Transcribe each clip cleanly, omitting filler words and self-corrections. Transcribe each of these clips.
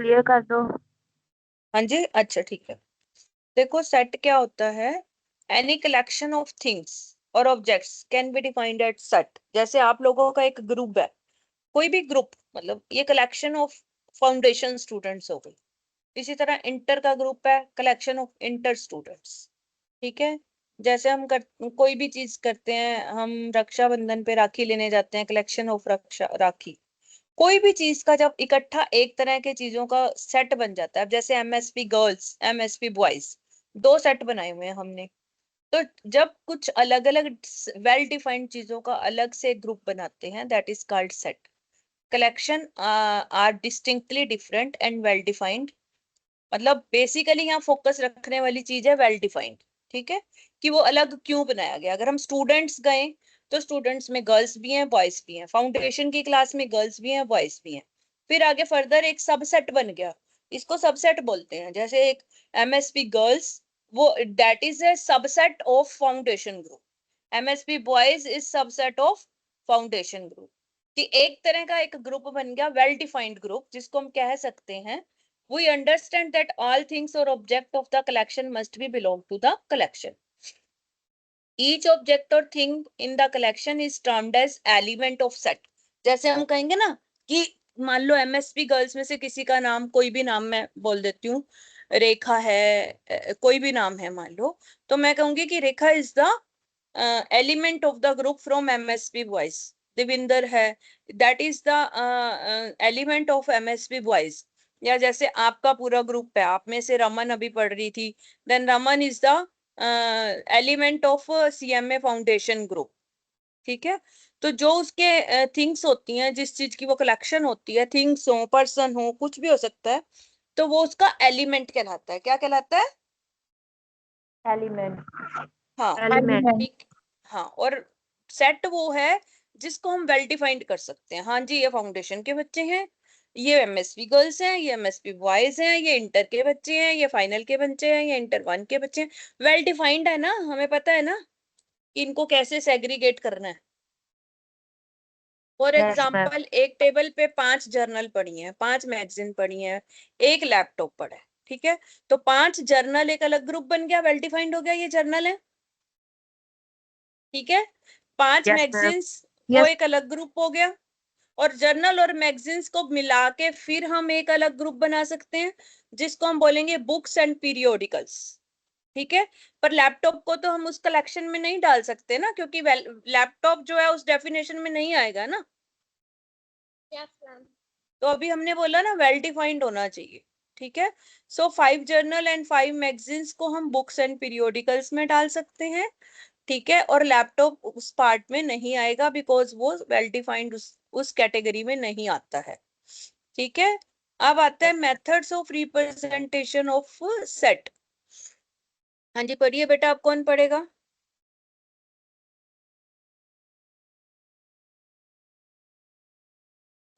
Clear कर दो। हाँ जी, अच्छा ठीक है। देखो, सेट क्या होता है? एनी कलेक्शन ऑफ थिंग्स और objects can be defined at set. जैसे आप लोगों का एक ग्रुप है, कोई भी ग्रुप, मतलब ये कलेक्शन ऑफ फाउंडेशन स्टूडेंट्स हो गई। इसी तरह इंटर का ग्रुप है, कलेक्शन ऑफ इंटर स्टूडेंट्स। ठीक है। जैसे हम कोई भी चीज करते हैं, हम रक्षाबंधन पे राखी लेने जाते हैं, कलेक्शन ऑफ रक्षा राखी। कोई भी चीज का जब इकट्ठा एक तरह के चीजों का सेट बन जाता है, अब जैसे एमएसपी गर्ल्स, एमएसपी बॉयज, दो सेट बनाए हुए हैं हमने। तो जब कुछ अलग अलग वेल डिफाइंड चीजों का अलग से ग्रुप बनाते हैं, that is called set. Collection are distinctly different and well defined. मतलब बेसिकली यहाँ फोकस रखने वाली चीज है वेल डिफाइंड। ठीक है, कि वो अलग क्यों बनाया गया। अगर हम स्टूडेंट्स गए, तो स्टूडेंट्स में गर्ल्स भी हैं, बॉयज भी हैं। फाउंडेशन की क्लास में गर्ल्स भी हैं, बॉयज भी हैं। फिर आगे फर्दर एक सबसेट बन गया, इसको सबसेट बोलते हैं। जैसे एक एमएसपी गर्ल्स, वो that is a subset of foundation group. MSP boys is subset of foundation group. कि एक तरह का एक ग्रुप बन गया, वेल डिफाइंड ग्रुप, जिसको हम कह सकते हैं we understand that all things or object of the collection must be belong to the collection. Each object or thing in the collection is termed as element of set. जैसे हम कहेंगे ना कि मान लो एमएसपी गर्ल्स में से किसी का नाम, कोई भी नाम मैं बोल देती हूँ, रेखा है, कोई भी नाम है मान लो, तो मैं कहूंगी कि Rekha is the element of the group from MSP boys. Devinder है, that is the element of MSP boys. या जैसे आपका पूरा ग्रुप है, आप में से रमन अभी पढ़ रही थी, then Raman is the element of CMA foundation group. ठीक है। तो जो उसके थिंग्स होती हैं, जिस चीज की वो कलेक्शन होती है, थिंग्स हो, पर्सन हो, कुछ भी हो सकता है, तो वो उसका एलिमेंट कहलाता है। क्या कहलाता है? एलिमेंट। हाँ, एलिमेंट। ठीक। हाँ, और सेट वो है जिसको हम वेल डिफाइंड कर सकते हैं। हाँ जी, ये फाउंडेशन के बच्चे हैं, ये एमएसपी गर्ल्स हैं, ये एमएसपी बॉयज हैं, ये इंटर के बच्चे हैं, ये फाइनल के बच्चे हैं, ये इंटर वन के बच्चे हैं। वेल डिफाइंड है ना, हमें पता है ना कि इनको कैसे सेग्रीगेट करना है। For yes ma'am. एग्जाम्पल, एक टेबल पे 5 जर्नल पड़ी हैं, 5 मैगजीन पड़ी हैं, एक लैपटॉप पड़ा है। ठीक है, तो 5 जर्नल एक अलग ग्रुप बन गया, वेल डिफाइंड हो गया, ये जर्नल है। ठीक है, 5 यस मैम। मैगजीन्स, वो यस। एक अलग ग्रुप हो गया। और जर्नल और मैगजीन्स को मिला के फिर हम एक अलग ग्रुप बना सकते हैं, जिसको हम बोलेंगे बुक्स एंड पीरियोडिकल्स। ठीक है, पर लैपटॉप को तो हम उस कलेक्शन में नहीं डाल सकते ना, क्योंकि लैपटॉप जो है उस डेफिनेशन में नहीं आएगा ना। तो अभी हमने बोला ना, वेल डिफाइंड होना चाहिए। ठीक है, सो 5 जर्नल एंड 5 मैगजीन्स को हम बुक्स एंड पीरियोडिकल्स में डाल सकते हैं। ठीक है, और लैपटॉप उस पार्ट में नहीं आएगा, बिकॉज वो वेल डिफाइंड उस कैटेगरी में नहीं आता है। ठीक है, अब आता है methods of representation of set. हाँ जी, पढ़िए बेटा, आप कौन पढ़ेगा?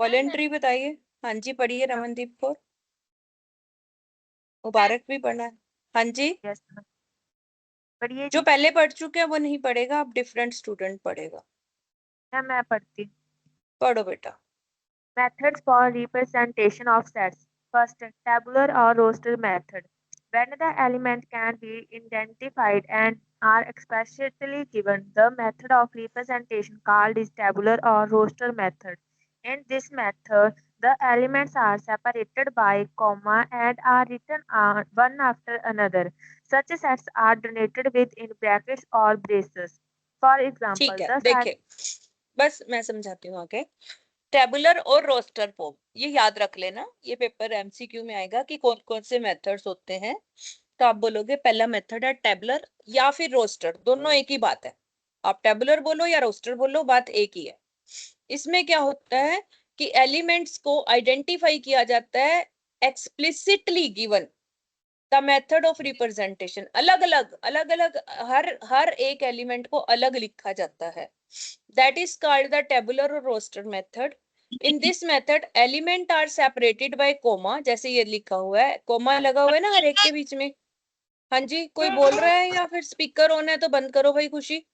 वॉलेंट्री बताइए। हाँ जी, पढ़िए रमनदीप कौर। मुबारक भी पढ़ना है। हाँ जी, यस मैम। पढ़िए जो जी। पहले पढ़ चुके हैं वो नहीं पढ़ेगा, अब डिफरेंट स्टूडेंट पढ़ेगा। मैम मैं पढ़ती। पढ़ो बेटा। Methods for representation of sets. First, tabular or roster method. When the element can be identified and are explicitly given, the method of representation called is tabular or roster method. In this method, the elements are separated by comma and are written on one after another. Such sets are denoted with in brackets or braces. For example, ठीक है, the set. देखिए, बस मैं समझाती हूँ आगे। Tabular और roster form, ये याद रख लेना, ये पेपर एमसीक्यू में आएगा कि कौन कौन से मेथड्स होते हैं। तो आप बोलोगे पहला मेथड है टेबुलर या फिर रोस्टर, दोनों एक ही बात है। आप टेबुलर बोलो या रोस्टर बोलो, बात एक ही है। इसमें क्या होता है कि एलिमेंट्स को आइडेंटिफाई किया जाता है, explicitly given the method of representation. अलग अलग हर एक एलिमेंट को अलग लिखा जाता है, that is called the tabular और roster method. In this method element are separated by comma, जैसे ये लिखा हुआ है, कोमा लगा हुआ है ना हर एक के बीच में। हाँ जी, कोई बोल रहा है या फिर स्पीकर ऑन है तो बंद करो भाई खुशी।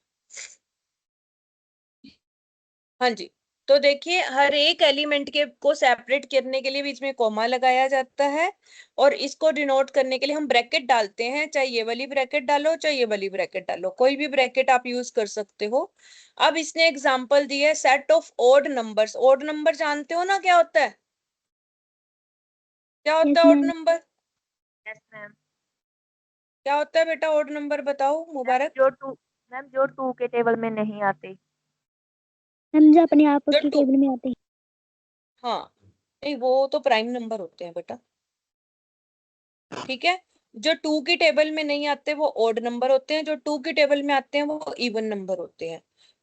हाँ जी, तो देखिए हर एक एलिमेंट के को सेपरेट करने के लिए बीच में कॉमा लगाया जाता है, और इसको डिनोट करने के लिए हम ब्रैकेट डालते हैं, चाहे ये वाली ब्रैकेट डालो चाहे ये वाली ब्रैकेट डालो, कोई भी ब्रैकेट आप यूज कर सकते हो। अब इसने एग्जांपल दी है set of odd numbers. Odd number जानते हो ना क्या होता है? क्या होता यस है odd ma'am. Number? Yes ma'am. क्या होता है बेटा ओड नंबर, बताओ मुबारक। जो टू के टेबल में नहीं आते। मैम जो अपने आप जो की टू, टेबल में आते हैं। हाँ नहीं वो तो प्राइम नंबर होते हैं बेटा, ठीक है। जो टू की टेबल में नहीं आते वो ओड नंबर होते हैं, जो टू की टेबल में आते हैं वो इवन नंबर होते हैं।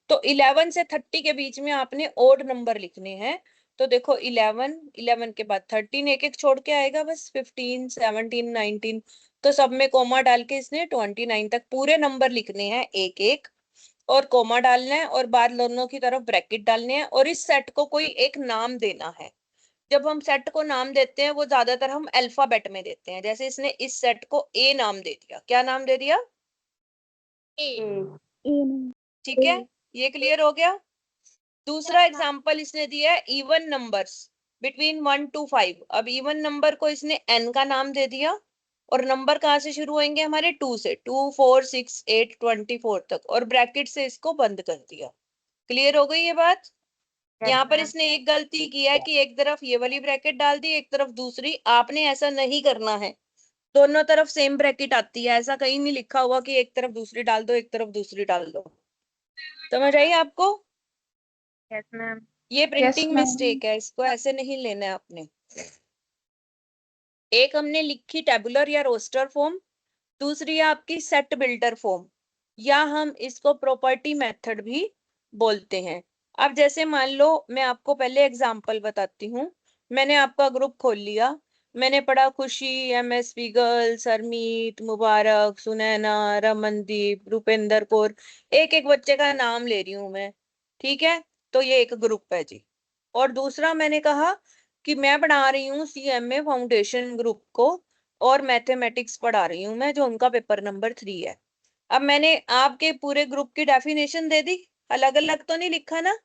तो 11 से 30 के बीच में आपने ओड नंबर लिखने हैं। तो देखो 11, 11 के बाद 13, एक एक छोड़ के आएगा बस, 15, 17, 19। तो सब में कोमा डाल के इसने 29 तक पूरे नंबर लिखने हैं एक एक, और कोमा डालना है, और बाद दोनों की तरफ ब्रैकेट डालने हैं, और इस सेट को कोई एक नाम देना है। जब हम सेट को नाम देते हैं वो ज्यादातर हम अल्फाबेट में देते हैं, जैसे इसने इस सेट को ए नाम दे दिया। क्या नाम दे दिया? ए। ए। ए मैम। ठीक है, ये क्लियर हो गया। दूसरा एग्जांपल इसने दिया है इवन नंबर्स बिटवीन 1 to 5। अब इवन नंबर को इसने एन का नाम दे दिया, और नंबर कहाँ से शुरू होंगे हमारे? 2 से, 2, 4, 6, 8, 24 तक, और ब्रैकेट से इसको बंद कर दिया। क्लियर हो गई ये बात? यस यहाँ पर मैम। इसने एक गलती की है कि एक तरफ ये वाली ब्रैकेट डाल दी, एक तरफ दूसरी। आपने ऐसा नहीं करना है, दोनों तरफ सेम ब्रैकेट आती है, ऐसा कहीं नहीं लिखा हुआ कि एक तरफ दूसरी डाल दो एक तरफ दूसरी डाल दो। समझ आई आपको? Yes ma'am. ये प्रिंटिंग मैम। मिस्टेक है, इसको ऐसे नहीं लेना है आपने। एक हमने लिखी टेबुलर या रोस्टर फॉर्म, दूसरी है आपकी सेट बिल्डर फॉर्म, या हम इसको प्रॉपर्टी मेथड भी बोलते हैं। अब जैसे मान लो मैं आपको पहले एग्जांपल बताती हूँ। मैंने आपका ग्रुप खोल लिया, मैंने पढ़ा खुशी, एमएसपी गर्ल्स, हरमीत, मुबारक, सुनैना, रमनदीप, रुपेंद्र कौर, एक एक बच्चे का नाम ले रही हूं मैं, ठीक है। तो ये एक ग्रुप है जी। और दूसरा मैंने कहा कि मैं पढ़ा रही हूँ सीएमए फाउंडेशन ग्रुप को, और मैथमेटिक्स पढ़ा रही हूँ मैं, जो उनका पेपर नंबर 3 है। अब मैंने आपके पूरे ग्रुप की डेफिनेशन दे दी, अलग अलग तो नहीं लिखा ना?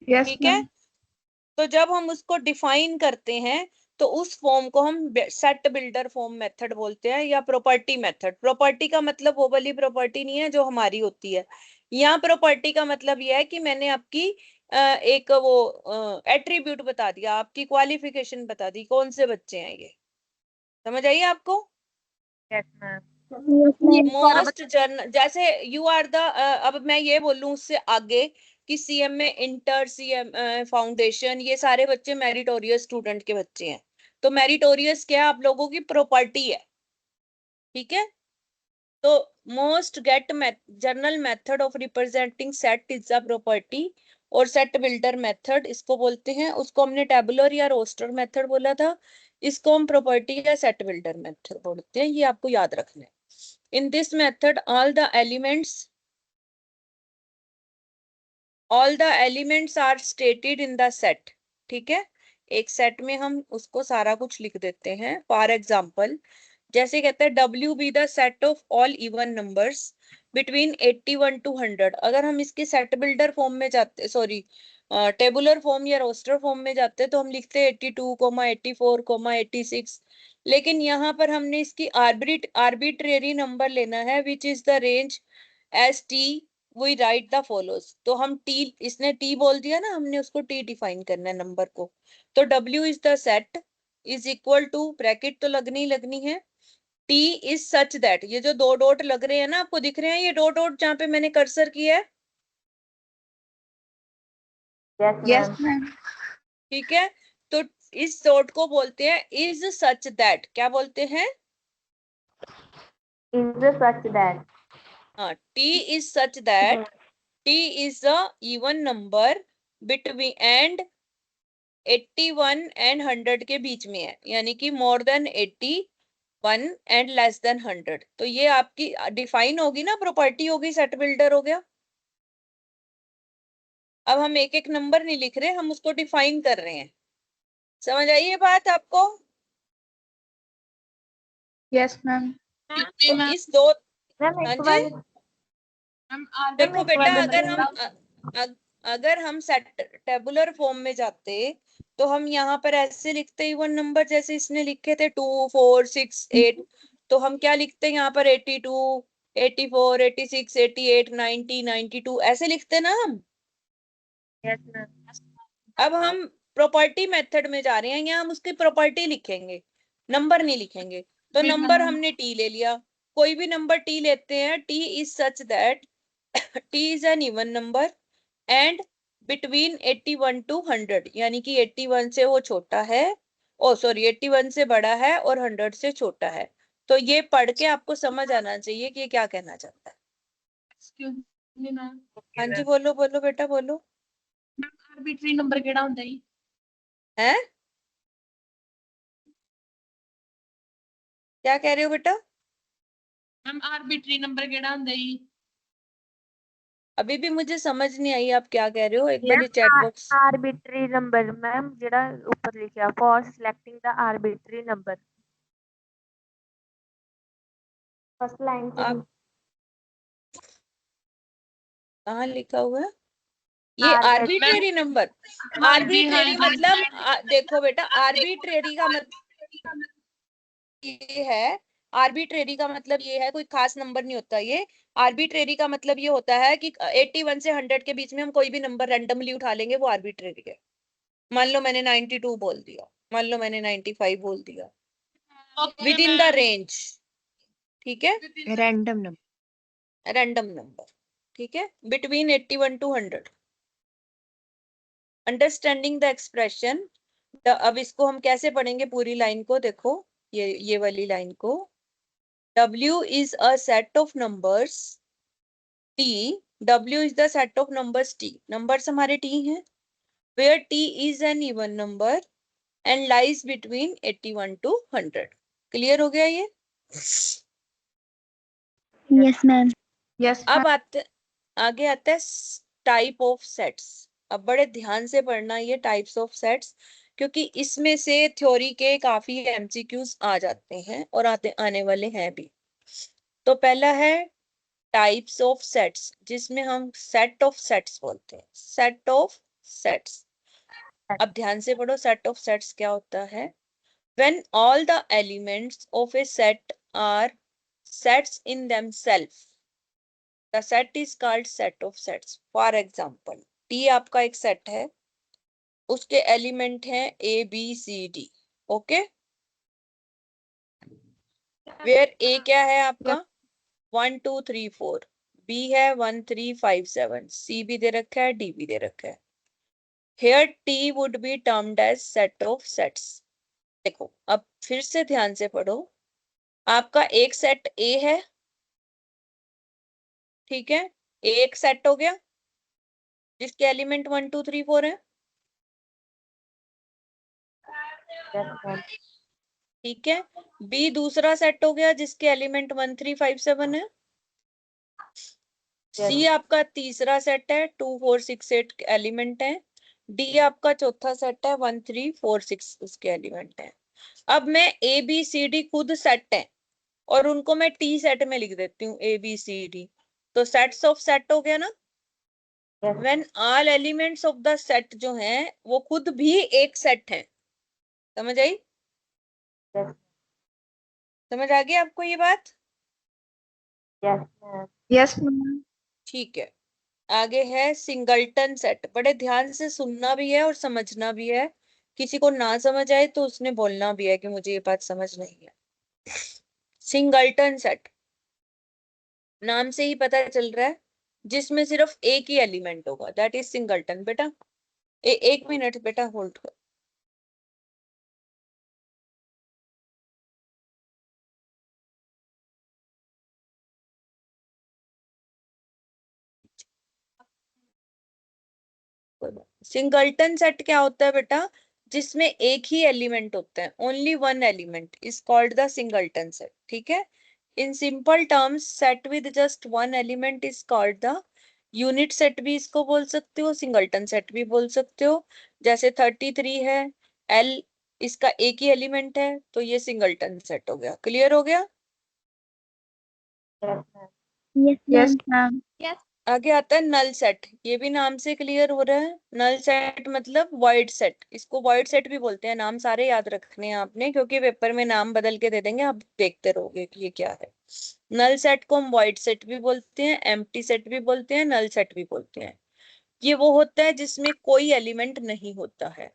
यस ठीक है, मैम। तो जब हम उसको डिफाइन करते हैं तो उस फॉर्म को हम सेट बिल्डर फॉर्म मेथड बोलते हैं, या प्रॉपर्टी मेथड। प्रॉपर्टी का मतलब वो वाली प्रॉपर्टी नहीं है जो हमारी होती है। यहाँ प्रॉपर्टी का मतलब यह है कि मैंने आपकी एक वो एट्रीब्यूट बता दिया, आपकी क्वालिफिकेशन बता दी, कौन से बच्चे हैं ये। समझ आइए आपको? Yes ma'am. Yes ma'am. Most जर्न, जैसे यू आर द, अब मैं ये बोलूं उससे आगे कि सीएम में इंटर, सीएम फाउंडेशन, ये सारे बच्चे मेरिटोरियस स्टूडेंट के बच्चे हैं। तो मेरिटोरियस क्या आप लोगों की प्रॉपर्टी है, ठीक है। तो most get general method of representing set is a property, और सेट बिल्डर मेथड इसको बोलते हैं। उसको हमने टेबुलर या रोस्टर मेथड बोला था, इसको हम प्रॉपर्टी या सेट बिल्डर मेथड बोलते हैं, ये आपको याद रखना है। In this method, all the elements are stated in the set। ठीक है, एक सेट में हम उसको सारा कुछ लिख देते हैं। फॉर एग्जाम्पल जैसे कहते हैं W be the set of all even numbers between 81 to 100। अगर हम इसके सेट बिल्डर फॉर्म में जाते, सॉरी टेबुलर फॉर्म या रोस्टर फॉर्म में जाते तो हम लिखते हैं 82, 84, 86। लेकिन यहाँ पर हमने इसकी आर्बिट्रेरी नंबर लेना है, which is the range S T, we write the follows. तो हम टी, इसने टी बोल दिया ना, हमने उसको टी डिफाइन करना है नंबर को। तो W is the set is equal to, bracket तो लगनी लगनी है, T इज सच दैट, ये जो दो डॉट लग रहे हैं ना आपको दिख रहे हैं, ये दो डॉट जहां पे मैंने कर्सर किया है, यस यस मैम। मैम। ठीक है। तो इस डॉट को बोलते हैं इज सच दैट। क्या बोलते हैं? Is such that. हाँ, T is such that, T is a even number between and 81 and 100 के बीच में है, यानी कि more than 81 and less than 100। तो ये आपकी डिफाइन होगी ना, प्रॉपर्टी होगी, सेट बिल्डर हो गया। अब हम एक एक नंबर नहीं लिख रहे, हम उसको डिफाइन कर रहे हैं। समझ आई ये बात आपको? Yes ma'am. तो इस दो, मैम हाँ एक जी बार। देखो मैम एक बेटा, बार अगर हम बताइएगा। अगर हम सेट टेबुलर फॉर्म में जाते तो हम यहाँ पर ऐसे लिखते इवन नंबर, जैसे इसने लिखे थे 2 4 6 8, तो हम क्या लिखते हैं यहाँ पर 82 84 86 88 90 92 ऐसे लिखते ना हम। Yes ma'am. अब हम प्रॉपर्टी मेथड में जा रहे हैं, यहाँ हम उसकी प्रॉपर्टी लिखेंगे, नंबर नहीं लिखेंगे। तो नंबर हमने टी ले लिया, कोई भी नंबर टी लेते हैं, T is such that T is an even number and between 81 to 100, यानी कि 81 से वो छोटा है, ओ सॉरी 81 से बड़ा है और 100 से छोटा है। तो ये पढ़ के आपको समझ आना चाहिए कि ये क्या कहना चाहता है। हाँ जी, बोलो बोलो बेटा बोलो। आर्बिट्री नंबर केड़ा हुंदा जी? है क्या कह रहे हो बेटा? मैम आर्बिट्री नंबर केड़ा हुंदा जी? अभी भी मुझे समझ नहीं आई आप क्या कह रहे हो, एक बार chat box. Arbitrary number ma'am जेड़ा ऊपर लिखा for selecting the arbitrary number, first line से आप कहाँ लिखा हुआ है ये आर्बिट्रेरी नंबर? आर्बिट्रेरी मतलब देखो बेटा, आर्बिट्रेरी का मतलब ये है, आर्बिट्रेरी का मतलब ये है, कोई खास नंबर नहीं होता ये। आर्बिट्रेरी का मतलब ये होता है कि 81 से 100 के बीच में हम कोई भी नंबर रैंडमली उठा लेंगे, वो आर्बिट्रेरी है। मान लो मैंने 92 बोल दिया, मान लो मैंने 95 बोल दिया, विद इन द रेंज, ठीक है, रैंडम नंबर। रैंडम नंबर, ठीक है, between 81 to 100। Understanding the expression, अब इसको हम कैसे पढ़ेंगे पूरी लाइन को, देखो ये वाली लाइन को, W is a set of numbers T, W is the set of numbers T, numbers हमारे T हैं, where T is an even number and lies between 81 to 100। Clear हो गया ये? Yes ma'am. यस अब आगे आता है टाइप ऑफ सेट्स। अब बड़े ध्यान से पढ़ना ये टाइप्स ऑफ सेट्स, क्योंकि इसमें से थ्योरी के काफी एमसीक्यूज आ जाते हैं और आने वाले हैं भी। तो पहला है टाइप्स ऑफ सेट्स, जिसमें हम सेट ऑफ सेट्स बोलते हैं, सेट ऑफ सेट्स। अब ध्यान से पढ़ो, सेट ऑफ सेट्स क्या होता है? When all the elements of a set are sets in themselves, the set is called set of sets। For example, T आपका एक सेट है, उसके एलिमेंट हैं A B C D, okay, where A क्या है आपका 1 2 3 4, B है 1 3 5 7, C भी दे रखा है, D भी दे रखा है। Here T would be termed as set of sets। देखो अब फिर से ध्यान से पढ़ो, आपका एक सेट A है, ठीक है, एक सेट हो गया जिसके एलिमेंट 1 2 3 4 है, ठीक है। बी दूसरा सेट हो गया जिसके एलिमेंट 1 3 5 7 है। सी आपका तीसरा सेट है, 2 4 6 8 एलिमेंट है। डी आपका चौथा सेट है, 1 3 4 6 उसके एलिमेंट है। अब मैं ए बी सी डी खुद सेट है और उनको मैं टी सेट में लिख देती हूँ, ए बी सी डी, तो सेट्स ऑफ सेट हो गया ना। When all elements of the set जो हैं वो खुद भी एक सेट है। समझ आई? समझ आ गई आपको ये बात? Yes ma'am. ठीक है, आगे है सिंगलटन सेट। बड़े ध्यान से सुनना भी है और समझना भी है, किसी को ना समझ आए तो उसने बोलना भी है कि मुझे ये बात समझ नहीं है। सिंगलटन सेट नाम से ही पता चल रहा है, जिसमें सिर्फ एक ही एलिमेंट होगा, दैट इज सिंगलटन। बेटा एक मिनट बेटा होल्ड कर। सिंगलटन सेट क्या होता है बेटा? जिसमें एक ही एलिमेंट होता है, only one element is called the singleton set, ठीक है। In simple terms set with just one element is called the unit set, भी इसको बोल सकते हो, सिंगलटन सेट भी बोल सकते हो। जैसे 33 है, एल इसका एक ही एलिमेंट है, तो ये सिंगलटन सेट हो गया। क्लियर हो गया? Yes ma'am. आगे आता है नल सेट। ये भी नाम से क्लियर हो रहा है। नल सेट मतलब वॉइड सेट, इसको वॉइड सेट भी बोलते हैं। नाम सारे याद रखने हैं आपने, क्योंकि पेपर में नाम बदल के दे देंगे, आप देखते रहोगे कि ये क्या है। नल सेट को हम वॉइड सेट भी बोलते हैं, एम्प्टी सेट भी बोलते हैं, नल सेट भी बोलते हैं। ये वो होता है जिसमें कोई एलिमेंट नहीं होता है।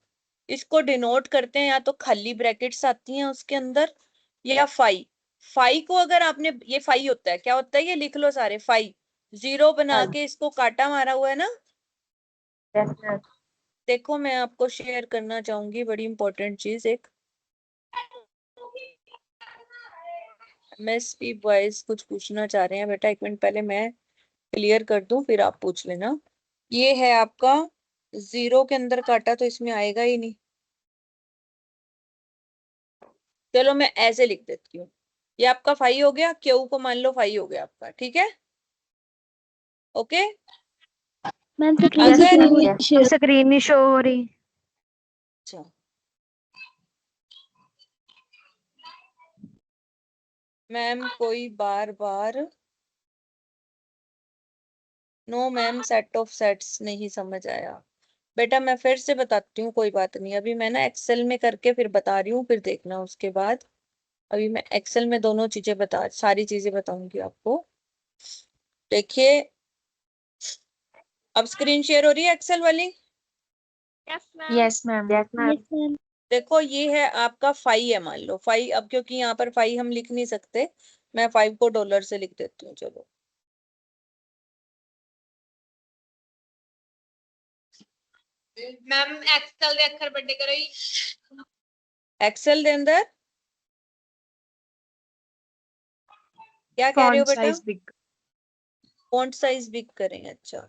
इसको डिनोट करते हैं या तो खाली ब्रैकेट्स आती हैं उसके अंदर, या फाई। फाई को अगर आपने, ये फाई होता है, क्या होता है ये लिख लो सारे, फाई। जीरो बना के इसको काटा मारा हुआ है ना। Yes ma'am. देखो मैं आपको शेयर करना चाहूंगी बड़ी इंपॉर्टेंट चीज एक। एमएसपी बॉयज कुछ पूछना चाह रहे हैं बेटा, एक मिनट पहले मैं क्लियर कर दूं फिर आप पूछ लेना। ये है आपका, जीरो के अंदर काटा तो इसमें आएगा ही नहीं। चलो मैं ऐसे लिख देती हूँ। ये आपका फाई हो गया, क्यू को मान लो फाई हो गया आपका, ठीक है। ओके। मैम यस अगर मैम, स्क्रीन नहीं शो हो रही। अच्छा, मैम कोई बार बार, no ma'am set of sets नहीं समझ आया। बेटा मैं फिर से बताती हूँ, कोई बात नहीं। अभी मैं ना एक्सेल में करके फिर बता रही हूँ, फिर देखना उसके बाद। अभी मैं एक्सेल में दोनों चीजें बता, सारी चीजें बताऊंगी आपको। देखिए, अब स्क्रीन शेयर हो रही है एक्सेल वाली। Yes ma'am. Yes ma'am. Yes ma'am. देखो ये है आपका फाई है, मान लो फाई। अब क्योंकि यहाँ पर फाई हम लिख नहीं सकते, मैं फाइव को डॉलर से लिख देती हूँ। चलो मैम एक्सेल ਦੇ ਅੱਖਰ ਵੱਡੇ ਕਰੋ ਜੀ। एक्सेल के अंदर क्या कह रहे हो फॉन्ट बेटा? Size big. Font size big करें, अच्छा।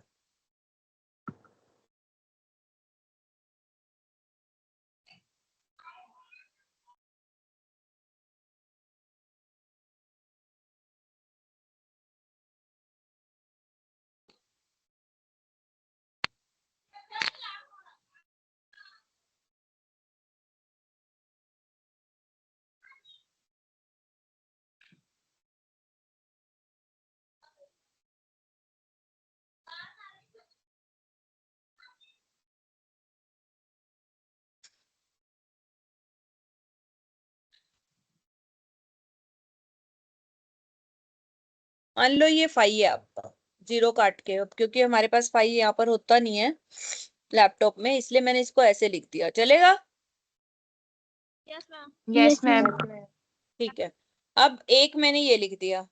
मान लो ये फाई है आपका, जीरो काट के। अब क्योंकि हमारे पास फाई यहाँ पर होता नहीं है लैपटॉप में, इसलिए मैंने इसको ऐसे लिख दिया, चलेगा? Yes ma'am. Yes yes ma'am. Ma'am. ठीक है। अब एक मैंने ये लिख दिया,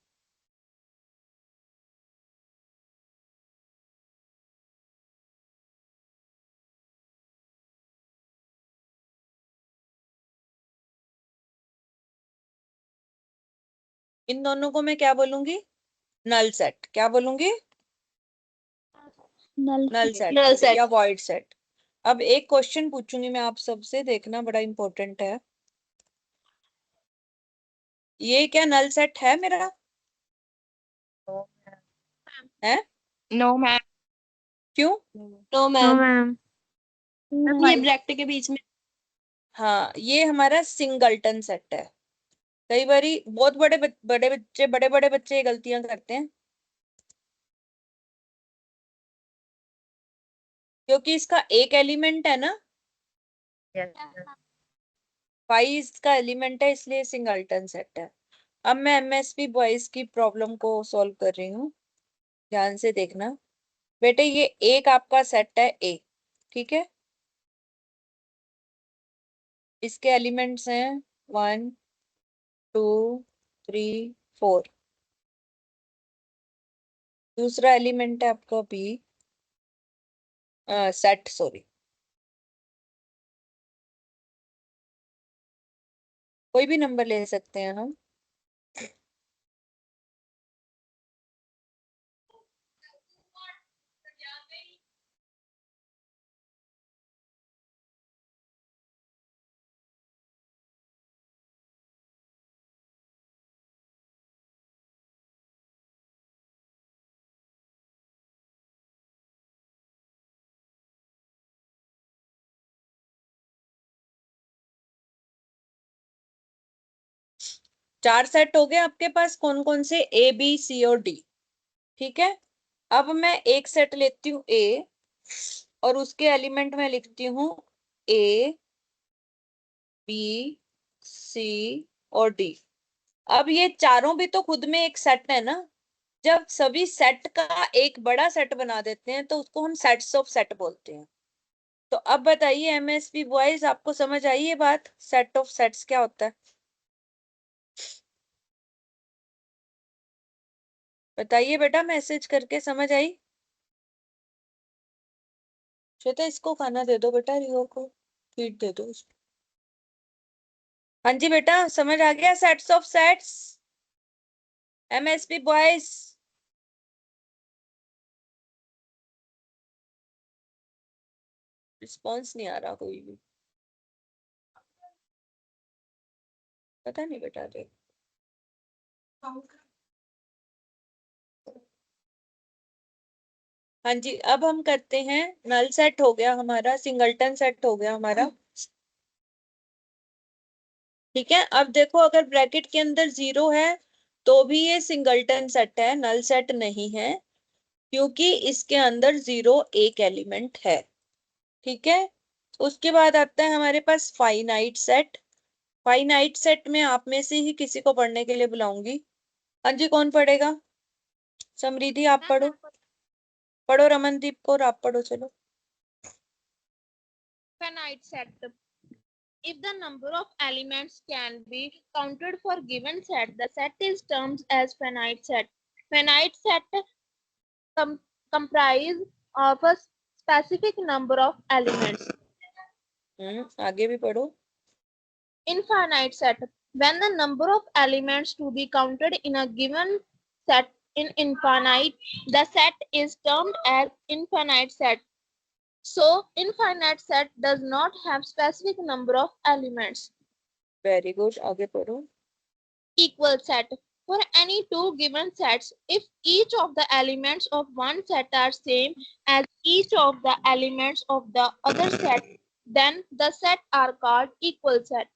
इन दोनों को मैं क्या बोलूंगी? Null set. क्या बोलूंगी? नल नल सेट या वॉइड सेट। अब एक क्वेश्चन पूछूंगी मैं आप सबसे, देखना बड़ा इंपॉर्टेंट है। ये क्या नल सेट है मेरा? है? No ma'am. क्यों? No no ma'am. मैम। ये ब्रैकेट के बीच में। हाँ, ये हमारा सिंगलटन सेट है। कई बारी बहुत बड़े बड़े बच्चे ये गलतियां करते हैं, क्योंकि इसका एक एलिमेंट है ना, यस। फाइव इसका एलिमेंट है, इसलिए सिंगलटन सेट है। अब मैं एमएसपी बॉयज की प्रॉब्लम को सॉल्व कर रही हूँ, ध्यान से देखना। बेटे ये एक आपका सेट है ए, ठीक है। इसके एलिमेंट्स हैं 1 2 3 4। दूसरा एलिमेंट है आपका बी, सेट सॉरी, कोई भी नंबर ले सकते हैं हम। चार सेट हो गए आपके पास, कौन कौन से? ए बी सी और डी, ठीक है। अब मैं एक सेट लेती हूँ ए और उसके एलिमेंट में लिखती हूँ ए बी सी और डी। अब ये चारों भी तो खुद में एक सेट है ना। जब सभी सेट का एक बड़ा सेट बना देते हैं तो उसको हम सेट्स ऑफ सेट बोलते हैं। तो अब बताइए एमएसपी बॉयज, आपको समझ आई ये बात, सेट ऑफ सेट्स क्या होता है? बताइए बेटा, मैसेज करके समझ आई? श्वेता इसको खाना दे दो बेटा, रियो को फीड दे दो इसको। हाँ जी बेटा, समझ आ गया sets of sets MSP boys? Response नहीं आ रहा कोई भी, पता नहीं बेटा। देख हाँ जी, अब हम करते हैं। नल सेट हो गया हमारा, सिंगलटन सेट हो गया हमारा। ठीक है, अब देखो अगर ब्रैकेट के अंदर 0 है तो भी ये सिंगलटन सेट है, नल सेट नहीं है, क्योंकि इसके अंदर 0 एक एलिमेंट है। ठीक है, उसके बाद आता है हमारे पास फाइनाइट सेट। फाइनाइट सेट में आप में से ही किसी को पढ़ने के लिए बुलाऊंगी। हाँ जी, कौन पढ़ेगा? समृद्धि आप पढ़ो, पढ़ो रमनदीप को, और आप पढ़ो चलो। Finite set. If the number of elements can be counted for given set, the set is termed as finite set. Finite set comprise of a specific number of elements. आगे भी पढ़ो। Infinite set. When the number of elements to be counted in a given set is infinite, the set is termed as infinite set. So, infinite set does not have specific number of elements. Very good, आगे पढ़ो। Equal set. For any two given sets, if each of the elements of one set are same as each of the elements of the other set, then the set are called equal set.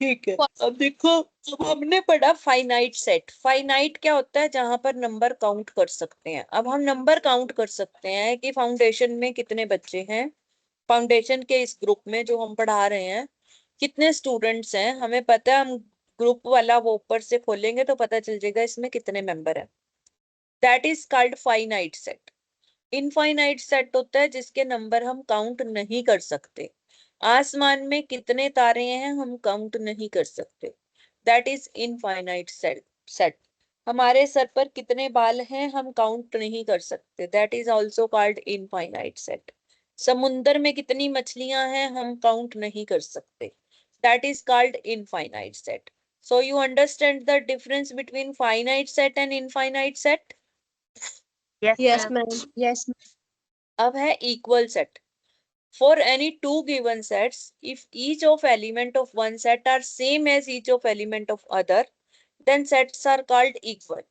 ठीक है, अब देखो, अब हमने पढ़ा finite set. Finite क्या होता है? जहां पर नंबर काउंट कर सकते हैं। अब हम नंबर काउंट कर सकते हैं कि फाउंडेशन में कितने बच्चे हैं, फाउंडेशन के इस ग्रुप में जो हम पढ़ा रहे हैं कितने स्टूडेंट्स हैं, हमें पता है। हम ग्रुप वाला वो ऊपर से खोलेंगे तो पता चल जाएगा इसमें कितने मेंबर हैं। That is called finite set. Infinite set होता है जिसके नंबर हम काउंट नहीं कर सकते। आसमान में कितने तारे हैं हम काउंट नहीं कर सकते, दैट इज इनफाइनाइट सेट। हमारे सर पर कितने बाल हैं हम काउंट नहीं कर सकते, that is also called infinite set. समुंदर में कितनी मछलियां हैं हम काउंट नहीं कर सकते, that is called infinite set. So you understand the difference between finite set and infinite set? Yes, Yes, ma'am. ma'am. Yes, ma'am. अब है equal set. For any two given sets, if each of element of one set are same as each of element of other, then sets are called equal.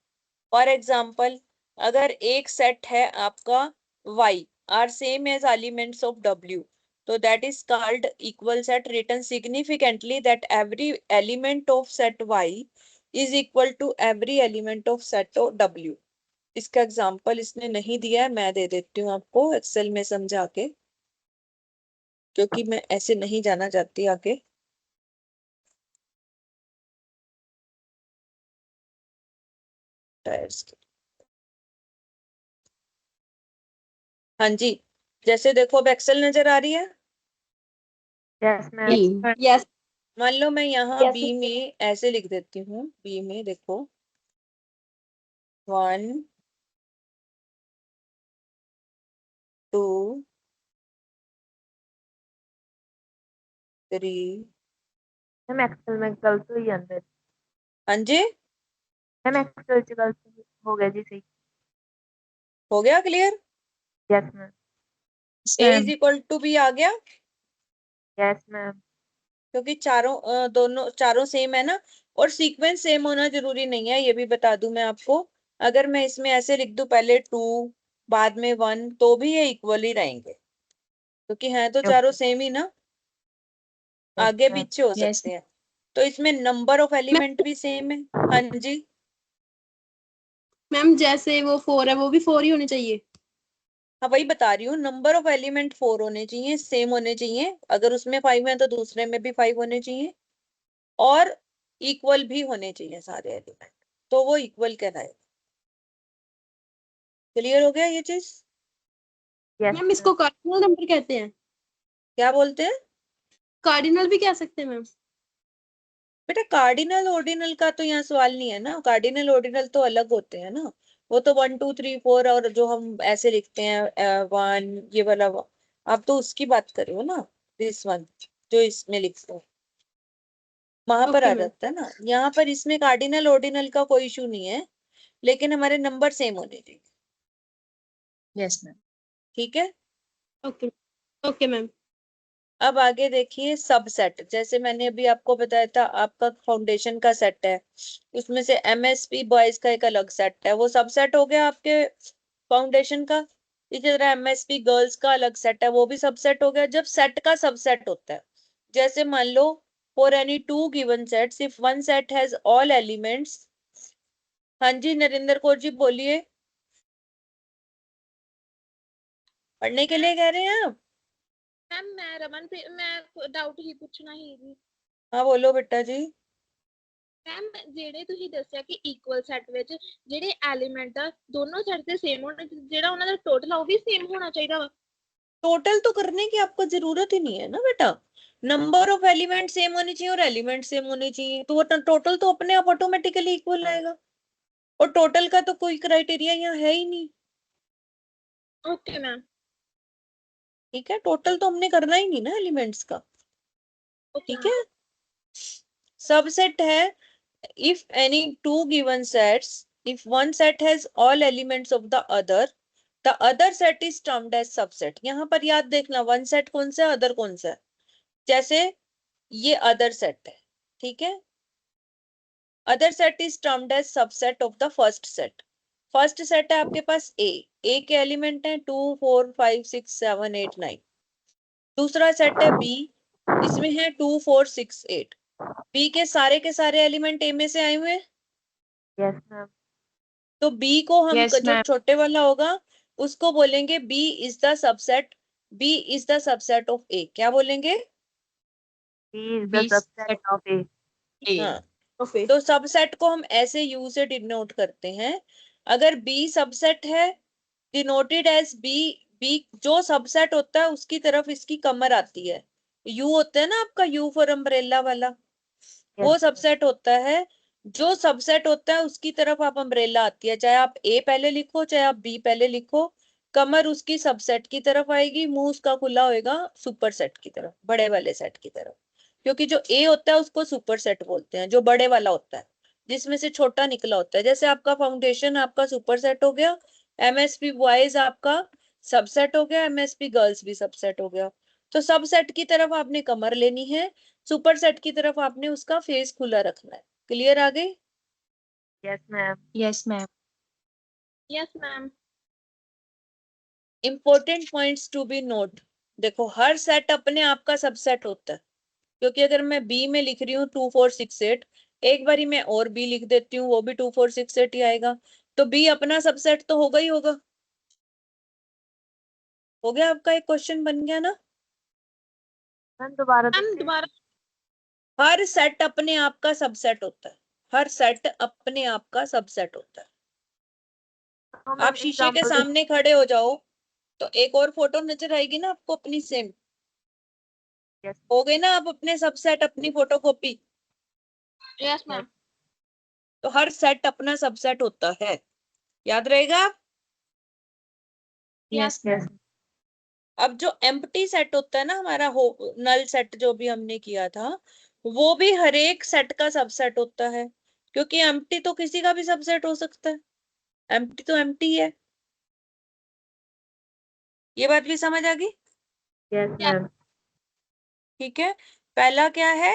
For example, अगर एक set है आपका y are same as elements of w, so that is called equal set, written significantly that every element of set y is equal to every element of set of w. इसका example इसने नहीं दिया है, मैं दे देती हूँ आपको Excel में समझा के, क्योंकि मैं ऐसे नहीं जाना चाहती आगे। टायर्स के, हाँ जी, जैसे देखो अब एक्सेल नजर आ रही है। Yes, ma'am. Yes. Yes. मान लो मैं यहाँ Yes, बी में ऐसे लिख देती हूँ, बी में देखो 1 2 3। मैम एक्सेल में गलत हुई अंदर। हाँ जी, मैम एक्सेल च गलत हो गया जी, सही। हो गया clear? Yes ma'am. A is equal to B आ गया, यस मैम। क्योंकि दोनों चारों सेम है ना। और सीक्वेंस सेम होना जरूरी नहीं है, ये भी बता दूं मैं आपको। अगर मैं इसमें ऐसे लिख दूं पहले 2 बाद में 1 तो भी ये इक्वल ही रहेंगे, क्योंकि हैं तो चारों सेम ही ना, आगे मैम। पीछे हो Yes. सकते हैं। तो इसमें नंबर ऑफ एलिमेंट भी सेम है। हाँ जी, मैम जैसे वो 4 है वो भी 4 ही होने चाहिए। हाँ वही बता रही हूँ, नंबर ऑफ एलिमेंट 4 होने चाहिए, सेम होने चाहिए। अगर उसमें 5 है तो दूसरे में भी 5 होने चाहिए, और इक्वल भी होने चाहिए सारे एलिमेंट, तो वो इक्वल कहलाएगा। क्लियर हो गया ये चीज? यस मैम इसको कार्डिनल नंबर कहते हैं। क्या बोलते हैं कार्डिनल भी कह सकते हैं मैम। बेटा? कार्डिनल ऑर्डिनल का तो यहाँ सवाल नहीं है ना, कार्डिनल ऑर्डिनल तो अलग होते हैं ना। वो तो 1 2 3 4, और जो हम ऐसे लिखते हैं 1, ये वाला आप तो उसकी बात कर रहे हो ना, दिस वन जो इसमें लिखते हो, वहां पर ओके आ मैम। जाता है ना। यहाँ पर इसमें कार्डिनल ऑर्डिनल का कोई इशू नहीं है, लेकिन हमारे नंबर सेम होने चाहिए। Yes ma'am. ठीक है। Okay okay ma'am. अब आगे देखिए सबसेट। जैसे मैंने अभी आपको बताया था, आपका फाउंडेशन का सेट है, उसमें से एमएसपी बॉयज का एक अलग सेट है, वो सबसेट हो गया आपके फाउंडेशन का। इसी तरह एमएसपी गर्ल्स का अलग सेट है, वो भी सबसेट हो गया। जब सेट का सबसेट होता है, जैसे मान लो for any two given sets if one set has all elements. हाँ जी नरेंद्र कौर जी बोलिए, पढ़ने के लिए कह रहे हैं आप? मैम मैं रमन मैं डाउट ही पूछना ही जी। हाँ बोलो बेटा जी। मैम ਜਿਹੜੇ ਤੁਸੀਂ ਦੱਸਿਆ ਕਿ ਇਕੁਅਲ ਸੈੱਟ ਵਿੱਚ ਜਿਹੜੇ ਐਲੀਮੈਂਟ ਆ ਦੋਨੋਂ ਸੈੱਟ ਤੇ ਸੇਮ ਹੋਣਾ, ਜਿਹੜਾ ਉਹਨਾਂ ਦਾ ਟੋਟਲ ਆ ਉਹ ਵੀ ਸੇਮ ਹੋਣਾ ਚਾਹੀਦਾ ਵਾ। टोटल तो करने की आपको जरूरत ही नहीं है ना बेटा, नंबर ऑफ एलिमेंट सेम होनी चाहिए और एलिमेंट सेम होने चाहिए, तो वो टोटल तो अपने आप ऑटोमेटिकली इक्वल आएगा। और टोटल का तो कोई क्राइटेरिया यहाँ है ही नहीं। Okay ma'am. ठीक है, टोटल तो हमने करना ही नहीं ना एलिमेंट्स का। ठीक है। सबसेट है if any two given sets, if one set has all elements of the other set is termed as subset। यहाँ पर याद देखना, वन सेट कौन सा है, अदर कौन सा है। जैसे ये अदर सेट है, ठीक है, other set is termed as subset of the first set. First set है आपके पास ए के एलिमेंट है 2 4 5 6 7 8 9। दूसरा सेट है बी, इसमें है 2 4 6 8। बी के सारे एलिमेंट ए में से आए हुए हैं। Yes ma'am. तो बी को हम Yes, जो ma'am. छोटे वाला होगा उसको बोलेंगे B is the subset, B is the subset of A. क्या बोलेंगे? B is B the subset of A. A. हाँ, ओके तो सबसेट को हम ऐसे यू से डिनोट करते हैं। अगर बी सबसेट है, डिनोटेड एज बी, बी जो सबसेट होता है उसकी तरफ इसकी कमर आती है। यू होता है ना आपका, यू फॉर अम्ब्रेला वाला, वो Yes. सबसेट होता है। जो सबसेट होता है उसकी तरफ आप अम्ब्रेला आती है, चाहे आप ए पहले लिखो चाहे आप बी पहले लिखो, कमर उसकी सबसेट की तरफ आएगी, मुंह उसका खुला होएगा सुपर सेट की तरफ, बड़े वाले सेट की तरफ। क्योंकि जो ए होता है उसको सुपर सेट बोलते हैं, जो बड़े वाला होता है जिसमें से छोटा निकला होता है। जैसे आपका फाउंडेशन आपका सुपर सेट हो गया, एमएसपी बॉयज आपका सबसेट हो गया, एमएसपी गर्ल्स भी सबसेट हो गया। तो सबसेट की तरफ आपने कमर लेनी है, सुपर सेट की तरफ आपने उसका फेस खुला रखना है। क्लियर आ गई? Yes ma'am. Yes, ma'am. Yes ma'am. Important points to be note. देखो हर सेट अपने आप का सबसेट होता है, क्योंकि अगर मैं बी में लिख रही हूँ 2 4 6 8, एक बारी मैं और बी लिख देती हूँ वो भी 2 4 6 8 ही आएगा, तो बी अपना सबसेट तो होगा ही होगा। हो गया आपका एक क्वेश्चन बन गया ना। मैम दोबारा मैम देखिए। दोबारा। हर सेट अपने आप का सबसेट होता है, हर सेट अपने आप का सबसेट होता है। तो मैम आप शीशे के एग्जांपल सामने खड़े हो जाओ तो एक और फोटो नजर आएगी ना आपको अपनी सेम, यस हो गए ना आप अपने सबसेट अपनी फोटो कॉपी। Yes ma'am. तो हर सेट अपना सबसेट होता है, याद रहेगा। Yes, yes. ma'am. अब जो एम्प्टी सेट होता है ना हमारा, हो नल सेट जो भी हमने किया था, वो भी हर एक सेट का सबसेट होता है, क्योंकि एम्प्टी तो किसी का भी सबसेट हो सकता है, एम्प्टी तो एम्प्टी है। ये बात भी समझ आ गई? Yes ma'am. ठीक है। पहला क्या है,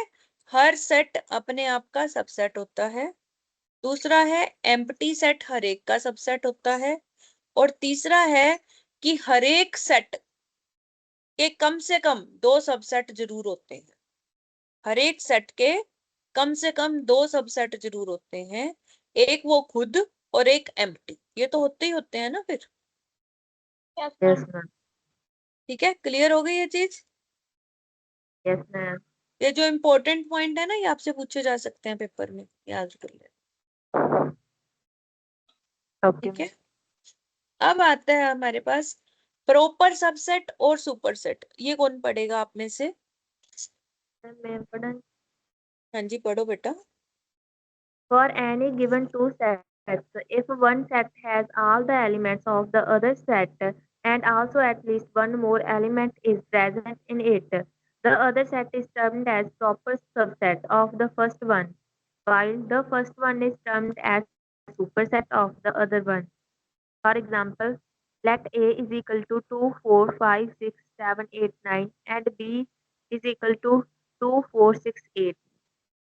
हर सेट अपने आप का सबसेट होता है। दूसरा है एम्प्टी सेट हर एक का सबसेट होता है। और तीसरा है कि हर एक सेट के कम से कम 2 सबसेट जरूर होते हैं। हर एक सेट के कम से कम 2 सबसेट जरूर होते हैं, एक वो खुद और एक एम्प्टी, ये तो होते ही होते हैं ना फिर। Yes, Yes, ma'am. ma'am. ठीक है, क्लियर हो गई ये चीज। Yes, ma'am. ये जो इम्पोर्टेंट पॉइंट है ना, ये आपसे पूछे जा सकते हैं पेपर में, याद कर ले। Okay, ठीक है, अब आता है हमारे पास प्रॉपर सबसेट और सुपरसेट। ये कौन पढ़ेगा आप में से? ma'am. Ma'am, हाँ जी, पढ़ो बेटा। for any given two sets, if one set has all the elements of the other set and also at least one more element is present in it, the other set is termed as proper subset of the first one, while the first one is termed as superset of the other one. For example, let A is equal to 2, 4, 5, 6, 7, 8, 9 and B is equal to 2, 4, 6, 8.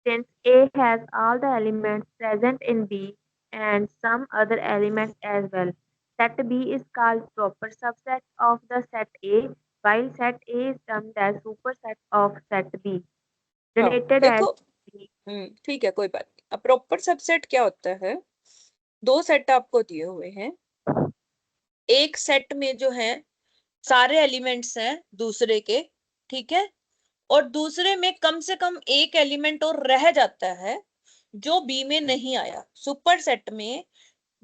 Since A has all the elements present in B and some other elements as well, set B is called proper subset of the set A, while set A is termed as superset of set B. हाँ Related as देखो, ठीक है, कोई बात नहीं। अब proper subset क्या होता है? दो सेट आपको दिए हुए हैं, एक सेट में जो है सारे एलिमेंट्स हैं दूसरे के, ठीक है, और दूसरे में कम से कम एक एलिमेंट और रह जाता है जो बी में नहीं आया। सुपर सेट में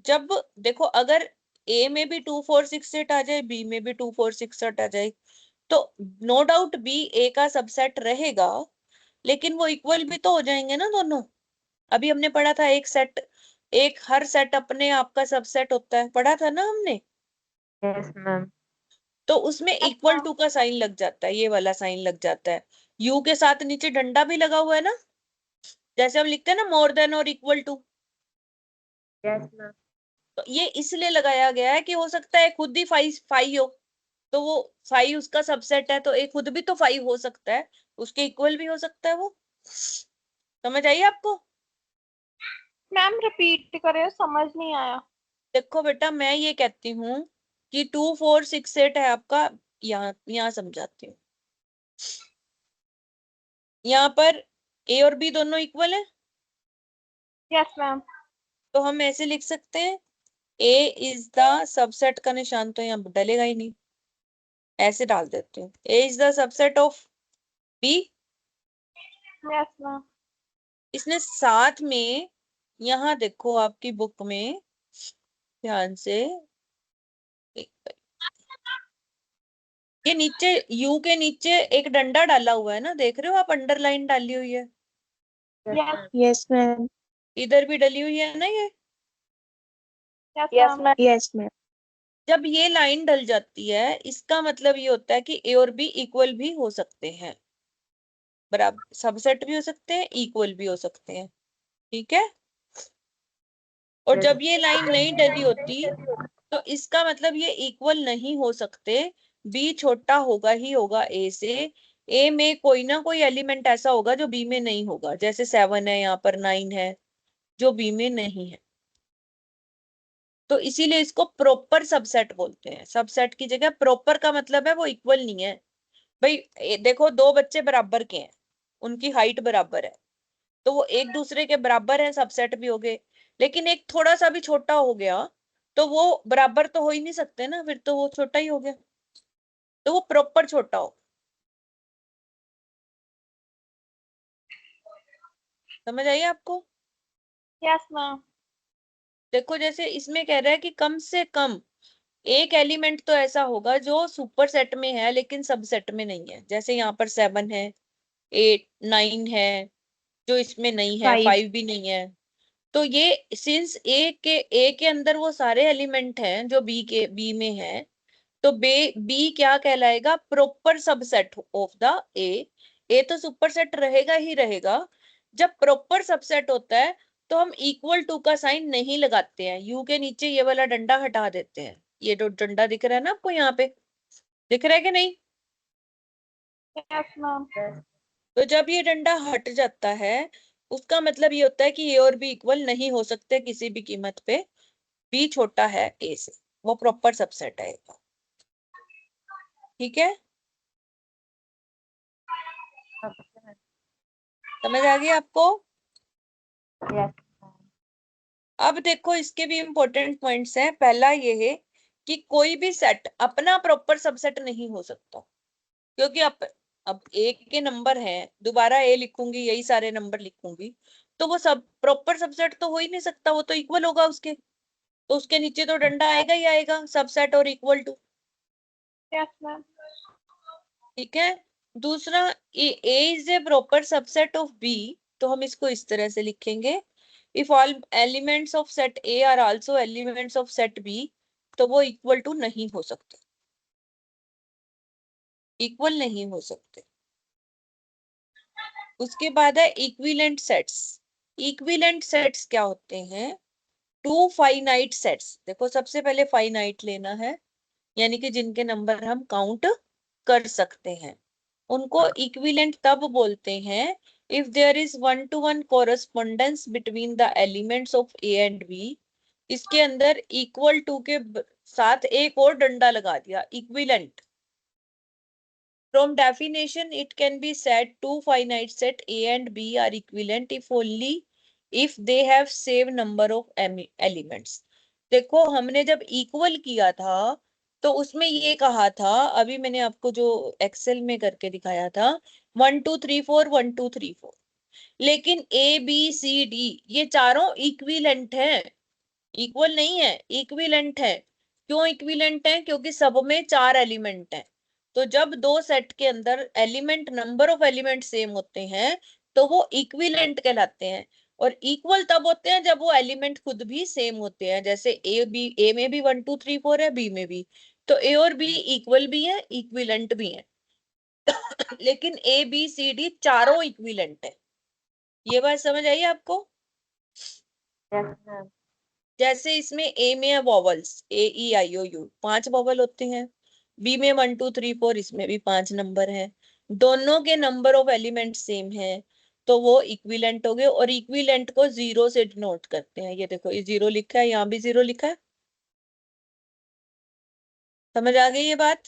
जब देखो, अगर ए में भी 2 4 6 8 आ जाए, बी में भी 2 4 6 8 आ जाए, तो नो डाउट बी ए का सबसेट रहेगा, लेकिन वो इक्वल भी तो हो जाएंगे ना दोनों। अभी हमने पढ़ा था एक सेट, एक हर सेट अपने आप का सबसेट होता है, पढ़ा था ना हमने। yes, ma'am. तो उसमें इक्वल टू का साइन लग जाता है, ये वाला साइन लग जाता है। यू के साथ नीचे डंडा भी लगा हुआ है ना, जैसे हम लिखते हैं ना मोर देन और इक्वल टू। Yes, ma'am. तो ये इसलिए लगाया गया है कि हो सकता है खुद ही फाइव फाइव हो, तो वो फाइव उसका सबसेट है, तो एक खुद भी तो फाइव हो सकता है, उसके इक्वल भी हो सकता है वो। समझ आई आपको? मैम रिपीट करें, समझ नहीं आया। देखो बेटा, मैं ये कहती हूँ कि 2 4 6 8 है आपका, यहाँ समझाती हूँ। यहाँ पर ए और बी दोनों इक्वल है, यस मैम। तो हम ऐसे लिख सकते हैं ए इज द सबसेट, का निशान तो यहाँ डलेगा ही नहीं, ऐसे डाल देते हैं A is the subset of B. Yes ma'am. इसने साथ में, यहाँ देखो आपकी बुक में ध्यान से, ये नीचे यू के नीचे एक डंडा डाला हुआ है ना, देख रहे हो आप, अंडरलाइन डाली हुई है, Yes, Yes. ma'am. Yes, ma'am. इधर भी डली हुई है ना ये। Yes ma'am. Yes, ma'am. जब ये लाइन डल जाती है, इसका मतलब ये होता है कि ए और बी इक्वल भी हो सकते हैं, बराबर सबसेट भी हो सकते हैं, इक्वल भी हो सकते हैं, ठीक है। और Yes. जब ये लाइन नहीं डली होती, तो इसका मतलब ये इक्वल नहीं हो सकते, बी छोटा होगा ही होगा ए से। ए में कोई ना कोई एलिमेंट ऐसा होगा जो बी में नहीं होगा, जैसे 7 है, यहाँ पर 9 है, जो बी में नहीं है। तो इसीलिए इसको प्रॉपर सबसेट बोलते हैं। सबसेट की जगह प्रॉपर का मतलब है वो इक्वल नहीं है। भाई देखो, दो बच्चे बराबर के हैं, उनकी हाइट बराबर है, तो वो एक दूसरे के बराबर है, सबसेट भी हो गए। लेकिन एक थोड़ा सा भी छोटा हो गया, तो वो बराबर तो हो ही नहीं सकते ना, फिर तो वो छोटा ही हो गया, तो वो प्रॉपर छोटा हो। समझ आई आपको? Yes ma'am. देखो, जैसे इसमें कह रहा है कि कम से कम एक एलिमेंट तो ऐसा होगा जो सुपर सेट में है लेकिन सबसेट में नहीं है, जैसे यहाँ पर 7 है, 8 9 है, जो इसमें नहीं है, 5. 5 भी नहीं है। तो ये सिंस ए के अंदर वो सारे एलिमेंट हैं जो बी में है, तो बी क्या कहलाएगा? Proper subset of the A. A तो सुपर सेट रहेगा ही रहेगा। जब प्रॉपर सबसेट होता है तो हम इक्वल टू का साइन नहीं लगाते हैं, यू के नीचे ये वाला डंडा हटा देते हैं। ये जो डंडा दिख रहा है ना आपको, यहाँ पे दिख रहा है कि नहीं? Yes ma'am. तो जब ये डंडा हट जाता है, उसका मतलब ये होता है कि ए और बी इक्वल नहीं हो सकते किसी भी कीमत पे, बी छोटा है ए से, वो प्रॉपर सबसेट है A का। ठीक है, समझ आ गई आपको? Yes. अब देखो इसके भी इंपॉर्टेंट पॉइंट्स हैं। पहला ये है कि कोई भी सेट अपना प्रॉपर सबसेट नहीं हो सकता, क्योंकि अब ए के नंबर हैं, दोबारा ए लिखूंगी, यही सारे नंबर लिखूंगी, तो वो सब प्रॉपर सबसेट तो हो ही नहीं सकता, वो तो इक्वल होगा उसके, तो उसके नीचे तो डंडा आएगा ही आएगा, सबसेट और इक्वल टू। Yes, ma'am. ठीक है। दूसरा, A is a proper subset of B, तो हम इसको इस तरह से लिखेंगे, if all elements of set A are also elements of set B, तो वो इक्वल टू नहीं हो सकते, इक्वल नहीं हो सकते। उसके बाद है इक्विवेलेंट सेट्स। इक्विवेलेंट सेट्स क्या होते हैं? Two finite sets. देखो सबसे पहले फाइनाइट लेना है, यानी कि जिनके नंबर हम काउंट कर सकते हैं, उनको इक्विवेलेंट तब बोलते हैं if there is one to one correspondence between the elements of A and B. इसके अंदर इक्वल टू के साथ एक और डंडा लगा दिया, equivalent. From definition, it can be said two finite set A and B are equivalent if only if they have same number of elements. देखो हमने जब इक्वल किया था तो उसमें ये कहा था, अभी मैंने आपको जो एक्सेल में करके दिखाया था, 1 2 3 4 1 2 3 4, लेकिन ए बी सी डी ये चारों इक्विवेलेंट हैं, इक्वल नहीं है, इक्विवेलेंट है। क्यों इक्विवेलेंट है? क्योंकि सब में 4 एलिमेंट हैं। तो जब दो सेट के अंदर element, number of element same होते हैं, तो वो इक्विवेलेंट कहलाते हैं। और इक्वल तब होते हैं जब वो एलिमेंट खुद भी सेम होते हैं, जैसे ए में भी 1 2 3 4 है, बी में भी, तो ए और बी इक्वल भी है, इक्विवेलेंट भी है। लेकिन ए बी सी डी चारों इक्विवेलेंट है। ये बात समझ आई आपको? Yes, ma'am. जैसे इसमें ए में है vowels, A E I O U, 5 vowel होते हैं। बी में 1 2 3 4, इसमें भी 5 नंबर हैं। दोनों के नंबर ऑफ एलिमेंट सेम है, तो वो इक्विवेलेंट हो गए। और इक्विवेलेंट को 0 से डिनोट करते हैं। ये देखो, ये 0 लिखा है, यहाँ भी 0 लिखा है। समझ आ गई ये बात?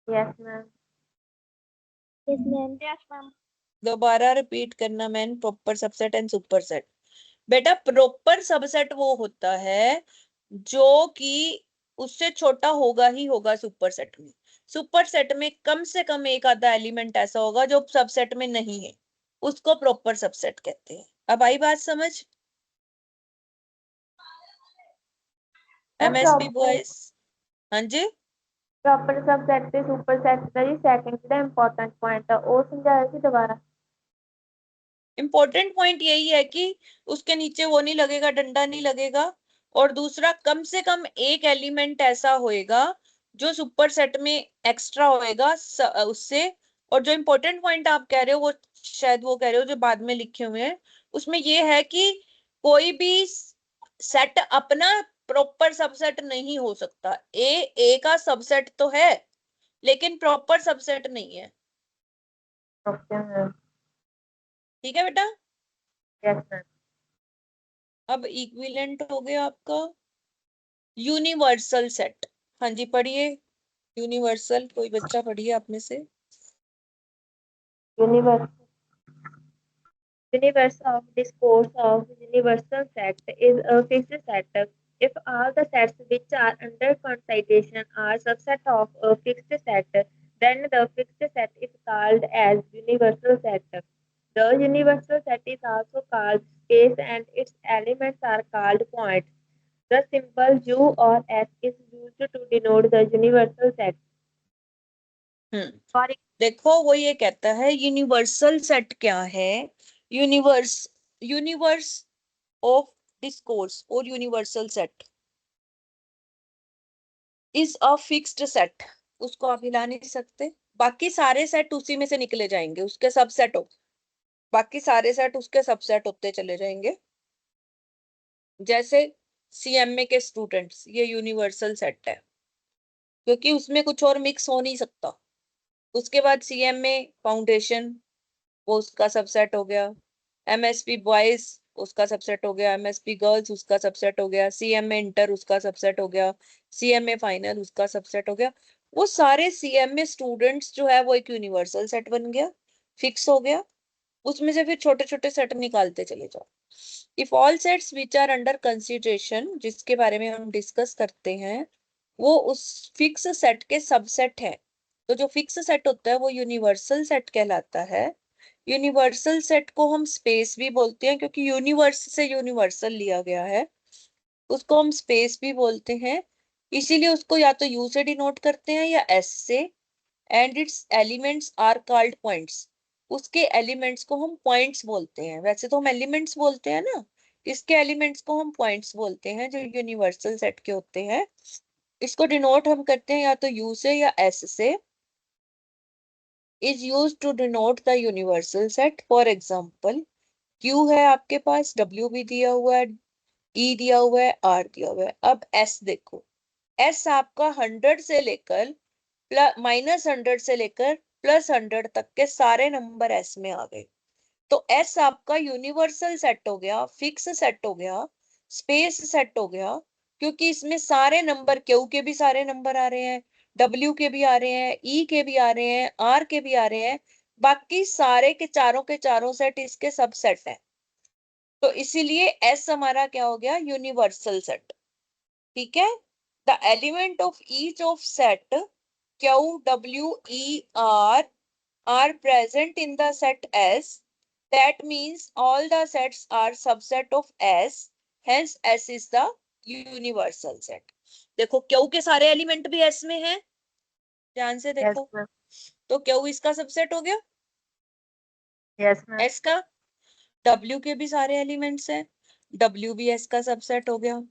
Yes, ma'am. Yes, ma'am. Yes, ma'am. दोबारा रिपीट करना man, proper subset and super set. बेटा प्रॉपर सबसेट वो होता है जो कि उससे छोटा होगा ही होगा सुपर सेट में। सुपर सेट में कम से कम एक आधा एलिमेंट ऐसा होगा जो सबसेट में नहीं है, उसको प्रॉपर सबसेट कहते हैं। अब आई बात समझ? एमएसबी बॉयज, हाँ जी। प्रॉपर सबसेट ਤੇ ਸੁਪਰ ਸੈਟ ਦਾ ਜੀ ਸੈਕਿੰਡ ਜਿਹੜਾ ਇੰਪੋਰਟੈਂਟ ਪੁਆਇੰਟ ਆ ਉਹ ਸਮਝਾਇਆ ਸੀ ਦੁਬਾਰਾ। इंपॉर्टेंट पॉइंट यही है कि उसके नीचे वो नहीं लगेगा, डंडा नहीं लगेगा। और दूसरा, कम से कम एक एलिमेंट ऐसा होएगा जो सुपर सेट में एक्स्ट्रा होएगा उससे। और जो इंपॉर्टेंट पॉइंट आप कह रहे हो, वो शायद वो कह रहे हो जो बाद में लिखे हुए हैं, उसमें ये है कि कोई भी सेट अपना प्रॉपर सबसेट नहीं हो सकता। ए का सबसेट तो है, लेकिन प्रॉपर सबसेट नहीं है। Okay ma'am. ठीक है बेटा? Yes ma'am. अब इक्विवेलेंट हो गया आपका। यूनिवर्सल सेट, हाँ जी पढ़िए। यूनिवर्सल, कोई बच्चा पढ़िए आप में से। Universe of discourse of universal set is a fixed set if all the sets which are under consideration are subset of a fixed set, then the fixed set is called as universal set. The universal set is also called space and its elements are called points. The symbol U or S is used to denote the universal set. For देखो वो ये कहता है universal set क्या है। Universe of discourse और universal set is a fixed set. उसको आप हिला नहीं सकते, बाकी सारे सेट उसी में से निकले जाएंगे, उसके सबसेट हो, बाकी सारे सेट उसके सबसेट होते चले जाएंगे। जैसे सीएमए के स्टूडेंट्स, ये यूनिवर्सल सेट है, क्योंकि उसमें कुछ और मिक्स हो नहीं सकता। उसके बाद सीएमए फाउंडेशन, वो उसका सबसेट हो गया। एमएसपी बॉयज उसका सबसेट हो गया, एमएसपी गर्ल्स उसका सबसेट हो गया, सीएमए इंटर उसका सबसेट हो गया, सीएमए फाइनल उसका सबसेट हो गया। वो सारे सीएमए स्टूडेंट्स जो है वो एक यूनिवर्सल सेट बन गया, फिक्स हो गया। उसमें से फिर छोटे छोटे सेट निकालते चले जाओ। If all sets which are under consideration, जिसके बारे में हम डिस्कस करते हैं, वो उस फिक्स सेट के सबसेट है, तो जो फिक्स सेट होता है वो यूनिवर्सल सेट कहलाता है। यूनिवर्सल सेट को हम स्पेस भी बोलते हैं, क्योंकि यूनिवर्स से यूनिवर्सल लिया गया है, उसको हम स्पेस भी बोलते हैं। इसीलिए उसको या तो यू से डिनोट करते हैं या एस से। And its elements are called points, उसके एलिमेंट्स को हम पॉइंट्स बोलते हैं। वैसे तो हम एलिमेंट्स बोलते हैं ना, इसके एलिमेंट्स को हम पॉइंट्स बोलते हैं, जो यूनिवर्सल सेट के होते हैं। इसको डिनोट हम करते हैं या तो यू से या एस से। Is use to denote the universal set. For example, Q है आपके पास, डब्ल्यू भी दिया हुआ है, ई दिया हुआ है, आर दिया हुआ है। अब एस देखो, एस आपका 100 से लेकर -100 से लेकर +100 तक के सारे नंबर एस में आ गए। तो एस आपका यूनिवर्सल सेट हो गया, फिक्स सेट हो गया, स्पेस सेट हो गया, क्योंकि इसमें सारे नंबर, क्यू के भी सारे नंबर आ रहे हैं, डब्ल्यू के भी आ रहे हैं, ई के भी आ रहे हैं, आर के भी आ रहे हैं, बाकी सारे के चारों सेट इसके सब सेट है। तो इसीलिए एस हमारा क्या हो गया, यूनिवर्सल सेट। ठीक है। The element of each of set Q W E R are present in the set S, that means all the sets are subset of S, hence S is the universal set। देखो Q के सारे element भी S में हैं, ध्यान से Yes, देखो, ma'am. तो क्यू इसका सबसेट हो गया Yes, ma'am. S का। W के भी सारे एलिमेंट्स हैं, W भी S का सबसेट हो गया।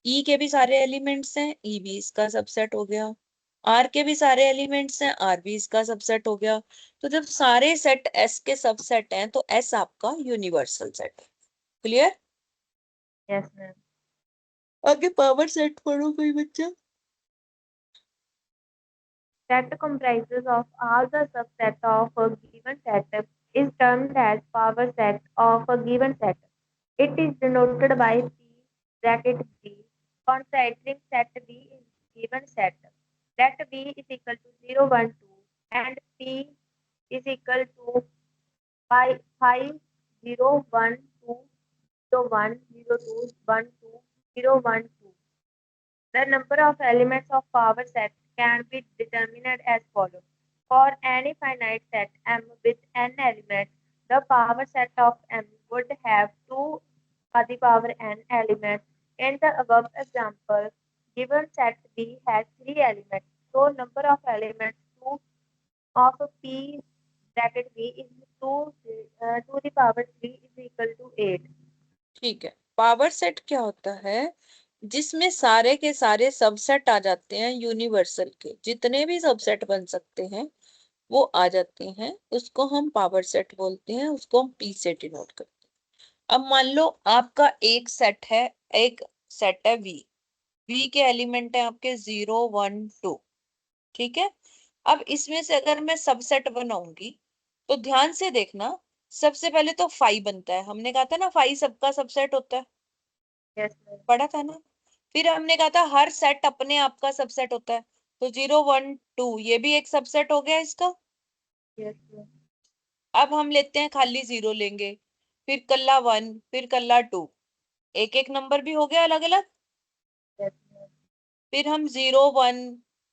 E के भी सारे एलिमेंट्स हैं, E भी इसका सबसेट हो गया। आर के भी सारे एलिमेंट्स हैं, आर भी इसका सबसेट हो गया। तो जब सारे सेट एस के सबसेट हैं तो एस आपका यूनिवर्सल सेट है। क्लियर। Yes, ma'am. आगे पावर सेट पढ़ो कोई बच्चा। Set comprises of all the subset of a given set is termed as power set of a given set. It is denoted by P bracket B, considering set B in given set. Let B is equal to 0, 1, 2 and P is equal to 5, 0, 1, 2, 0, 1, 0, 2, 1, 2, 0, 1, 2. The number of elements of power set can be determined as follows. For any finite set M with n elements, the power set of M would have 2 to the power n elements. In the above example, given set B has 3 elements, so number of elements 2 of P bracket B is 2 to the power 3 is equal to 8. ठीक है, power set क्या होता है, जिसमें सारे के सारे subset आ जाते हैं यूनिवर्सल के, जितने भी सबसेट बन सकते हैं वो आ जाते हैं, उसको हम पावर सेट बोलते हैं, उसको हम पी से डिनोट करते हैं। अब मान लो आपका एक सेट है, एक सेट है वी, वी के एलिमेंट है आपके 0, 1, 2। ठीक है। अब इसमें से अगर मैं सबसेट बनाऊंगी तो ध्यान से देखना, सबसे पहले तो 5 बनता है, हमने कहा था ना 5 सबका सबसेट होता है, Yes, ma'am. पढ़ा था ना। फिर हमने कहा था हर सेट अपने आप का सबसेट होता है, तो 0, 1, 2 ये भी एक सबसेट हो गया इसका। Yes, ma'am. अब हम लेते हैं खाली 0 लेंगे, फिर कल्ला 1, फिर कल्ला 2, एक एक नंबर भी हो गया अलग अलग। Yes, ma'am. फिर हम 0, 1,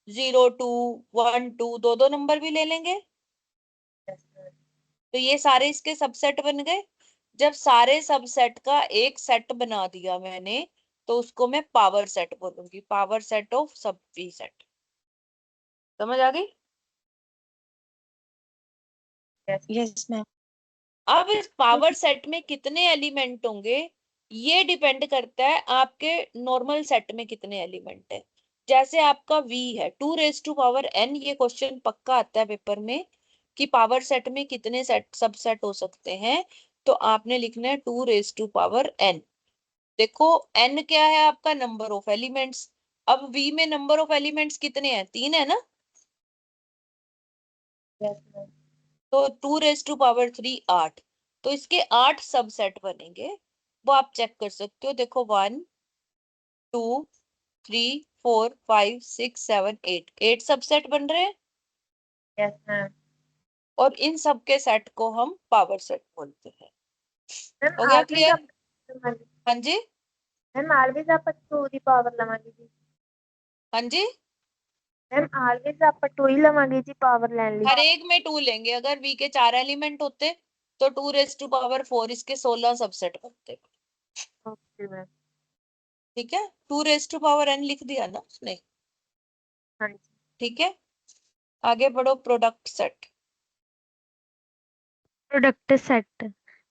0, 2, 1, 2 दो दो नंबर भी ले लेंगे, Yes, ma'am. तो ये सारे इसके सबसेट बन गए। जब सारे सबसेट का एक सेट बना दिया मैंने, तो उसको मैं पावर सेट बोलूंगी, पावर सेट ऑफ सब वी सेट। समझ आ गई। Yes. Yes, ma'am. अब इस पावर सेट में कितने एलिमेंट होंगे, ये डिपेंड करता है आपके नॉर्मल सेट में कितने एलिमेंट है। जैसे आपका V है 2 रेज टू पावर n, ये क्वेश्चन पक्का आता है पेपर में कि पावर सेट में कितने सेट सबसेट हो सकते हैं, तो आपने लिखना है 2 रेज टू पावर n। देखो n क्या है आपका, नंबर ऑफ एलिमेंट्स। अब V में नंबर ऑफ एलिमेंट्स कितने हैं, 3 है ना, Yes, ma'am. तो 2 रेज टू पावर 3 8, तो इसके 8 सबसेट बनेंगे, वो आप चेक कर सकते हो। देखो 1, 2, 3, 4, 5, 6, 7, 8 सबसेट बन रहे हैं। Yes, ma'am. और इन सब के सेट को हम पावर सेट बोलते हैं। मैम हो गया always क्लियर? आप हाँ जी, मैम always ਆਪਾਂ 2 ਦੀ ਪਾਵਰ ਲਵਾਂਗੇ ਜੀ। हाँ जी, मैम always ਆਪਾਂ 2 ਹੀ ਲਵਾਂਗੇ ਜੀ ਪਾਵਰ ਲੈਣ ਲਈ। हर एक में 2 लेंगे। अगर V के 4 एलिमेंट होते तो 2⁴ इसके 16 सबसेट बनते। Okay ma'am. ठीक है, 2⁴n लिख दिया ना उसने। हाँ जी। ठीक है, आगे बढ़ो। Product set. Product set.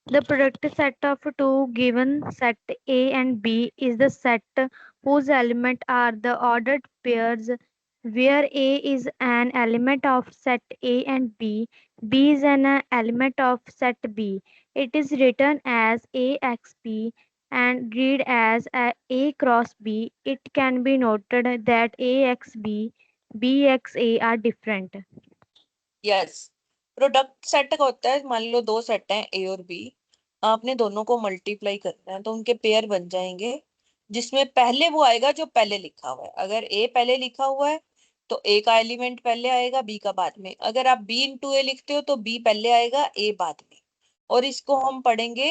The product set of two given set A and B is the set whose elements are the ordered pairs where A is an element of set A and B is an element of set B. It is written as AXB and read as A cross B. It can be noted that AXB, BXA are different. Yes, product set का होता है, मान लो दो set हैं ए और B, आपने दोनों को मल्टीप्लाई करना है तो उनके पेयर बन जाएंगे, जिसमें पहले वो आएगा जो पहले लिखा हुआ है। अगर ए पहले लिखा हुआ है तो ए का एलिमेंट पहले आएगा, बी का बाद में। अगर आप बी इंटू ए लिखते हो तो बी पहले आएगा, ए बाद में। और इसको हम पढ़ेंगे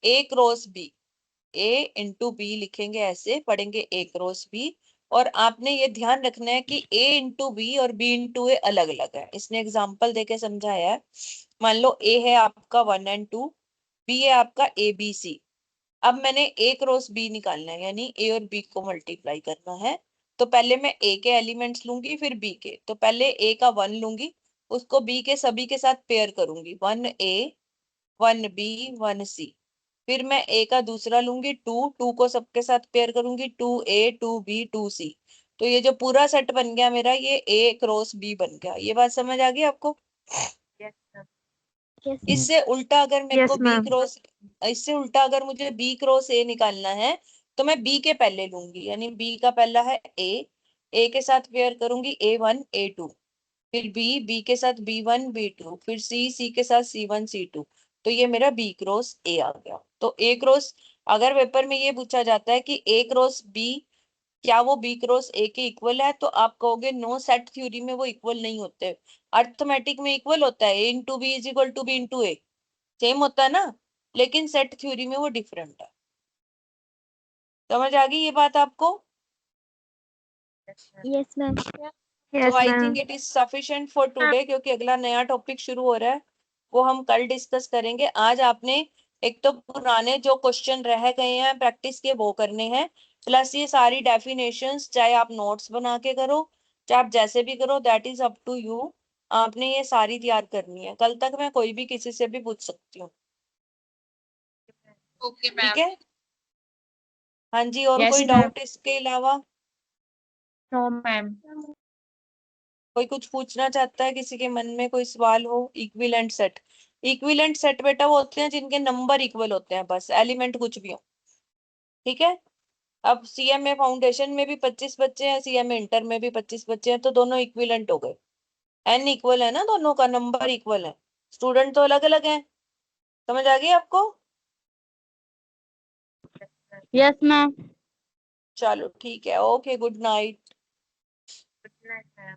ए क्रॉस बी, ए इंटू बी लिखेंगे, ऐसे पढ़ेंगे ए क्रॉस बी। और आपने ये ध्यान रखना है कि ए इंटू बी और बी इंटू ए अलग अलग है। इसने एग्जाम्पल देके समझाया है। मान लो ए है आपका 1 और 2, बी है आपका ए बी सी। अब मैंने ए क्रॉस बी निकालना है, यानी ए और बी को मल्टीप्लाई करना है। तो पहले मैं ए के एलिमेंट्स लूंगी, फिर बी के। तो पहले ए का 1 लूंगी, उसको बी के सभी के साथ पेयर करूंगी, 1A 1B 1C। फिर मैं ए का दूसरा लूंगी 2 को सबके साथ पेयर करूंगी, 2A 2B 2C। तो ये जो पूरा सेट बन गया मेरा, ये ए क्रॉस बी बन गया। ये बात समझ आ गई आपको? Yes ma'am. इससे उल्टा अगर मेरे Yes, को बी ma'am. क्रॉस इससे उल्टा अगर मुझे बी क्रॉस ए निकालना है तो मैं बी के पहले लूंगी, यानी बी का पहला है ए के साथ पेयर करूंगी A1 A2। फिर बी के साथ B1 B2, फिर सी के साथ C1 C2। तो ये मेरा बी क्रॉस ए आ गया। तो ए क्रॉस, अगर पेपर में ये पूछा जाता है कि ए क्रॉस बी क्या वो बी क्रॉस ए के इक्वल है, तो आप कहोगे नो, सेट थ्योरी में वो इक्वल नहीं होते। अर्थमेटिक में इक्वल होता है, A into B is equal to B into A, same होता है ना, लेकिन सेट थ्योरी में वो डिफरेंट है। समझ आ गई ये बात आपको? Yes, ma'am. तो Yes, I ma'am. Think it is sufficient for today, क्योंकि अगला नया टॉपिक शुरू हो रहा है, वो हम कल डिस्कस करेंगे। आज आपने एक तो पुराने जो क्वेश्चन रह गए हैं प्रैक्टिस के वो करने हैं, प्लस ये सारी डेफिनेशंस, चाहे आप नोट्स बना के करो चाहे आप जैसे भी करो, that is up to you. आपने ये सारी तैयार करनी है। कल तक मैं कोई भी किसी से भी पूछ सकती हूँ। ओके ठीक मैम। है, हाँ जी। और Yes, कोई ma'am. डाउट इसके अलावा? No, ma'am. कोई कुछ पूछना चाहता है, किसी के मन में कोई सवाल हो? इक्विवेलेंट सेट, इक्विवेलेंट सेट बेटा वो होते हैं जिनके नंबर इक्वल होते हैं, बस एलिमेंट कुछ भी हो। ठीक है, अब सीएमए फाउंडेशन में भी 25 बच्चे हैं, सीएमए इंटर में भी 25 बच्चे हैं, तो दोनों इक्विवेलेंट हो गए। एन इक्वल है ना, दोनों का नंबर इक्वल है, स्टूडेंट तो अलग अलग हैं। समझ आ गई आपको? Yes, ma'am. चलो ठीक है, okay, good night. Good night ma'am.